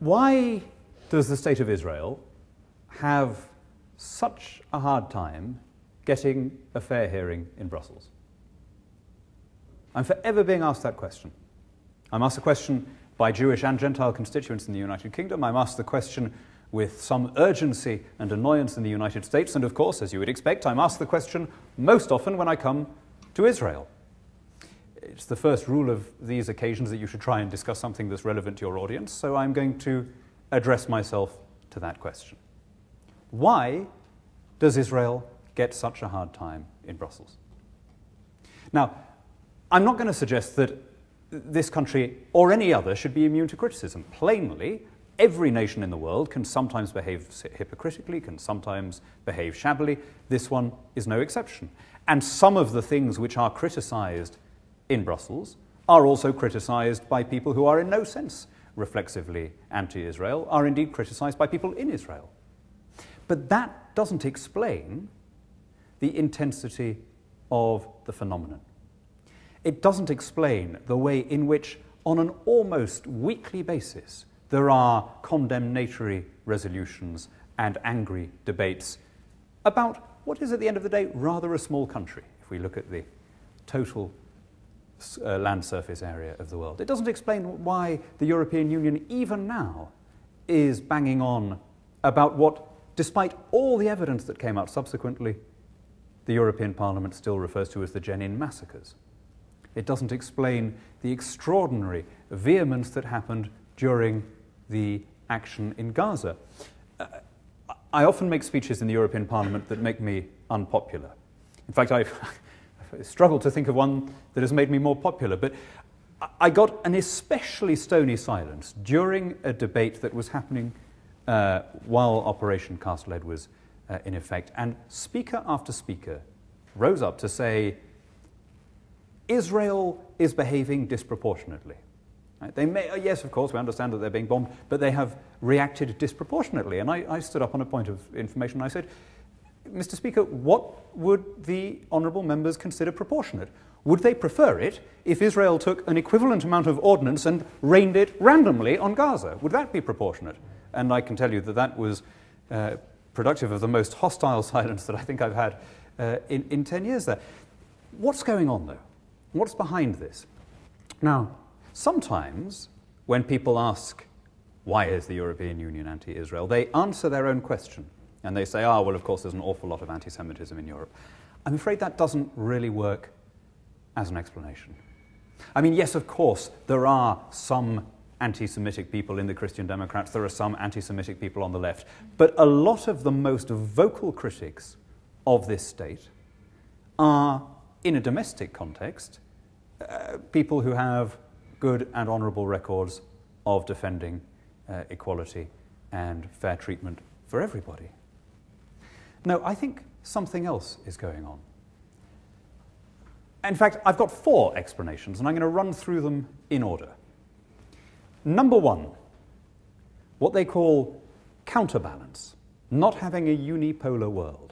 Why does the State of Israel have such a hard time getting a fair hearing in Brussels? I'm forever being asked that question. I'm asked the question by Jewish and Gentile constituents in the United Kingdom. I'm asked the question with some urgency and annoyance in the United States. And of course, as you would expect, I'm asked the question most often when I come to Israel. It's the first rule of these occasions that you should try and discuss something that's relevant to your audience, so I'm going to address myself to that question. Why does Israel get such a hard time in Brussels? Now, I'm not going to suggest that this country or any other should be immune to criticism. Plainly, every nation in the world can sometimes behave hypocritically, can sometimes behave shabbily. This one is no exception. And some of the things which are criticized in Brussels are also criticized by people who are in no sense reflexively anti-Israel, are indeed criticized by people in Israel. But that doesn't explain the intensity of the phenomenon. It doesn't explain the way in which, on an almost weekly basis, there are condemnatory resolutions and angry debates about what is, at the end of the day, rather a small country, if we look at the total land surface area of the world. It doesn't explain why the European Union, even now, is banging on about what, despite all the evidence that came out subsequently, the European Parliament still refers to as the Jenin massacres. It doesn't explain the extraordinary vehemence that happened during the action in Gaza. I often make speeches in the European Parliament that make me unpopular. In fact, I struggle to think of one that has made me more popular, but I got an especially stony silence during a debate that was happening while Operation Cast Lead was in effect, and speaker after speaker rose up to say, Israel is behaving disproportionately. Right? They may, yes, of course, we understand that they're being bombed, but they have reacted disproportionately. And I stood up on a point of information and I said, Mr. Speaker, what would the honourable members consider proportionate? Would they prefer it if Israel took an equivalent amount of ordnance and rained it randomly on Gaza? Would that be proportionate? And I can tell you that that was productive of the most hostile silence that I think I've had in 10 years there. What's going on, though? What's behind this? Now, sometimes when people ask, why is the European Union anti-Israel, they answer their own question. And they say, well, of course, there's an awful lot of anti-Semitism in Europe. I'm afraid that doesn't really work as an explanation. I mean, yes, of course, there are some anti-Semitic people in the Christian Democrats. There are some anti-Semitic people on the left. But a lot of the most vocal critics of this state are, in a domestic context, people who have good and honourable records of defending equality and fair treatment for everybody. No, I think something else is going on. In fact, I've got 4 explanations, and I'm going to run through them in order. Number 1, what they call counterbalance, not having a unipolar world.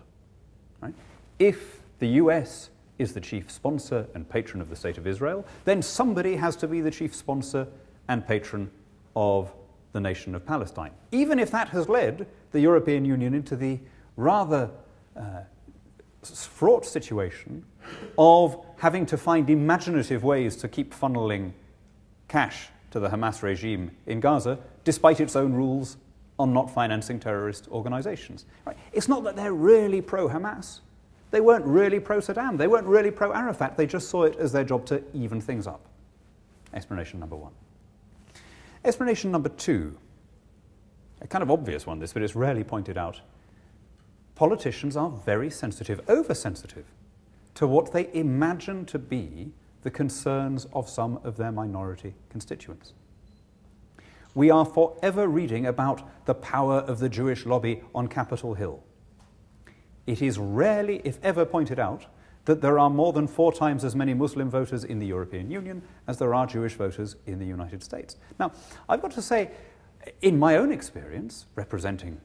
Right? If the US is the chief sponsor and patron of the State of Israel, then somebody has to be the chief sponsor and patron of the nation of Palestine, even if that has led the European Union into the rather fraught situation of having to find imaginative ways to keep funneling cash to the Hamas regime in Gaza, despite its own rules on not financing terrorist organizations. Right? It's not that they're really pro-Hamas. They weren't really pro-Saddam. They weren't really pro-Arafat. They just saw it as their job to even things up. Explanation number 1. Explanation number 2, a kind of obvious one, this, but it's rarely pointed out. Politicians are very sensitive, oversensitive, to what they imagine to be the concerns of some of their minority constituents. We are forever reading about the power of the Jewish lobby on Capitol Hill. It is rarely, if ever, pointed out that there are more than 4 times as many Muslim voters in the European Union as there are Jewish voters in the United States. Now, I've got to say, in my own experience, representing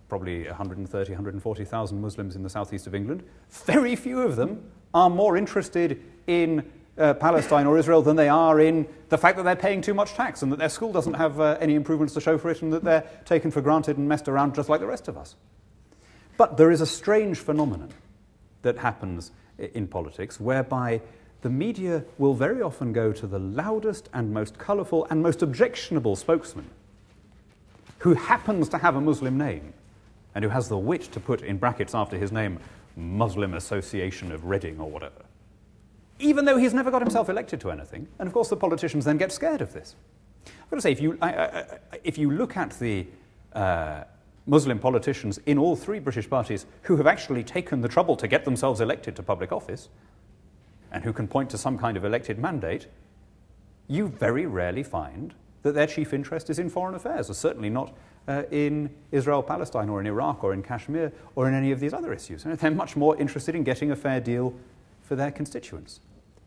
probably 130,000, 140,000 Muslims in the southeast of England, very few of them are more interested in Palestine or Israel than they are in the fact that they're paying too much tax and that their school doesn't have any improvements to show for it and that they're taken for granted and messed around just like the rest of us. But there is a strange phenomenon that happens in politics whereby the media will very often go to the loudest and most colourful and most objectionable spokesman who happens to have a Muslim name and who has the wit to put in brackets after his name Muslim Association of Reading or whatever, even though he's never got himself elected to anything. And of course the politicians then get scared of this. I've got to say, if you look at the Muslim politicians in all three British parties who have actually taken the trouble to get themselves elected to public office and who can point to some kind of elected mandate, you very rarely find that their chief interest is in foreign affairs, or certainly not in Israel, Palestine, or in Iraq, or in Kashmir, or in any of these other issues. And they're much more interested in getting a fair deal for their constituents.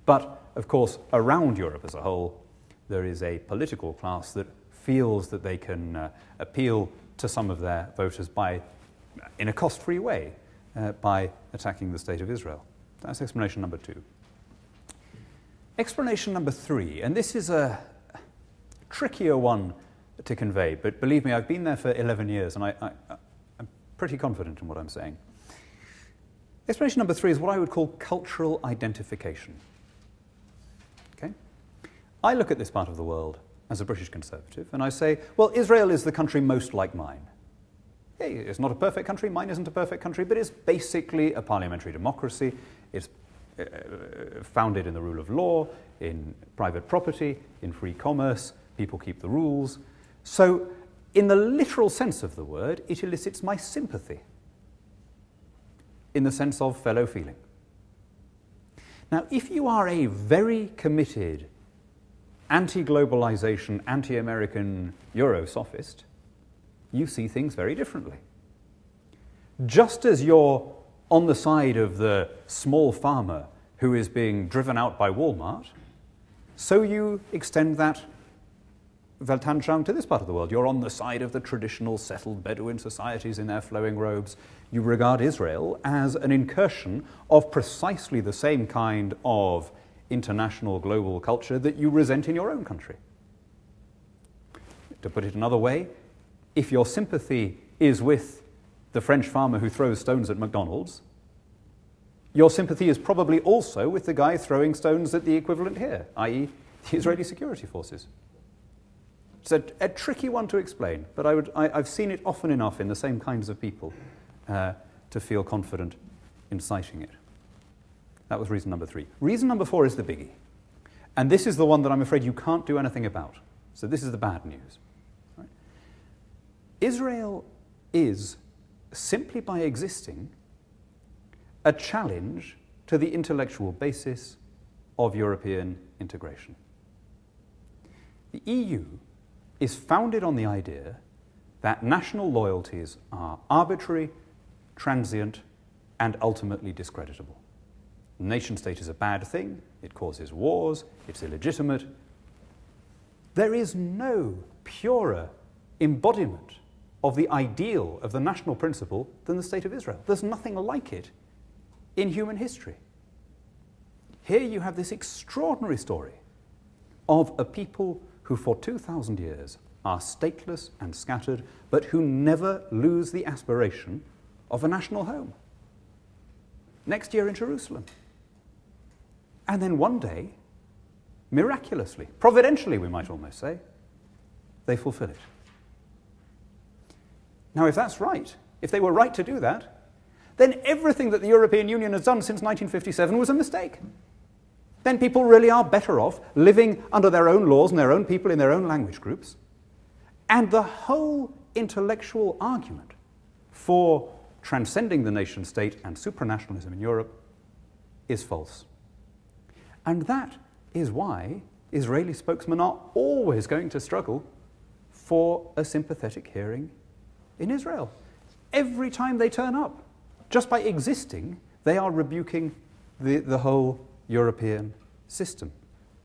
But, of course, around Europe as a whole, there is a political class that feels that they can appeal to some of their voters in a cost-free way, by attacking the state of Israel. That's explanation number 2. Explanation number 3, and this is a trickier one to convey, but believe me, I've been there for 11 years, and I'm pretty confident in what I'm saying. Explanation number 3 is what I would call cultural identification. Okay? I look at this part of the world as a British Conservative, and I say, well, Israel is the country most like mine. Hey, it's not a perfect country, mine isn't a perfect country, but it's basically a parliamentary democracy. It's founded in the rule of law, in private property, in free commerce, people keep the rules. So, in the literal sense of the word, it elicits my sympathy, in the sense of fellow feeling. Now, if you are a very committed anti-globalization, anti-American Eurosophist, you see things very differently. Just as you're on the side of the small farmer who is being driven out by Walmart, so you extend that Weltanschauung to this part of the world. You're on the side of the traditional settled Bedouin societies in their flowing robes. You regard Israel as an incursion of precisely the same kind of international global culture that you resent in your own country. To put it another way, if your sympathy is with the French farmer who throws stones at McDonald's, your sympathy is probably also with the guy throwing stones at the equivalent here, i.e. the Israeli security forces. It's a tricky one to explain, but I've seen it often enough in the same kinds of people to feel confident in citing it. That was reason number 3. Reason number 4 is the biggie. And this is the one that I'm afraid you can't do anything about. So this is the bad news. Right? Israel is, simply by existing, a challenge to the intellectual basis of European integration. The EU is founded on the idea that national loyalties are arbitrary, transient, and ultimately discreditable. The nation-state is a bad thing, it causes wars, it's illegitimate. There is no purer embodiment of the ideal of the national principle than the State of Israel. There's nothing like it in human history. Here you have this extraordinary story of a people who for 2,000 years are stateless and scattered, but who never lose the aspiration of a national home. Next year in Jerusalem. And then one day, miraculously, providentially we might almost say, they fulfill it. Now if that's right, if they were right to do that, then everything that the European Union has done since 1957 was a mistake. Then people really are better off living under their own laws and their own people in their own language groups. And the whole intellectual argument for transcending the nation-state and supranationalism in Europe is false. And that is why Israeli spokesmen are always going to struggle for a sympathetic hearing in Israel. Every time they turn up, just by existing, they are rebuking the whole European system.